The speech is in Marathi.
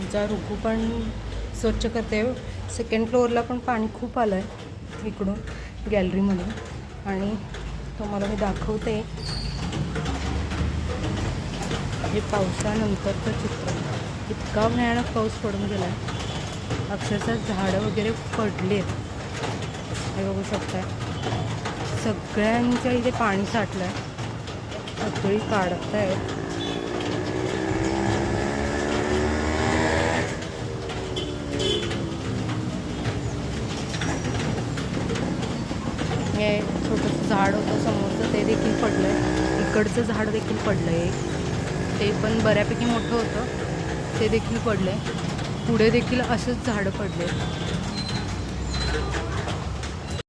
आमचा रुकू पण स्वच्छ करते. सेकंड फ्लोअरला पण पाणी खूप आलं आहे इकडून गॅलरीमध्ये आणि तुम्हाला मी दाखवते हे पावसानंतरचं चित्र. इतका भयानक पाऊस पडून गेला आहे, अक्षरशः झाडं वगैरे पडली आहेत. हे बघू शकताय, सगळ्यांच्या इथे पाणी साठलं आहे, सगळी काढत आहेत. हे छोटंसं झाड होतं समोरचं, ते देखील पडलं आहे. इकडचं झाड देखील पडलं आहे, ते पण बऱ्यापैकी मोठं होतं, ते देखील पडलं आहे. पुढे देखील असंच झाडं पडले.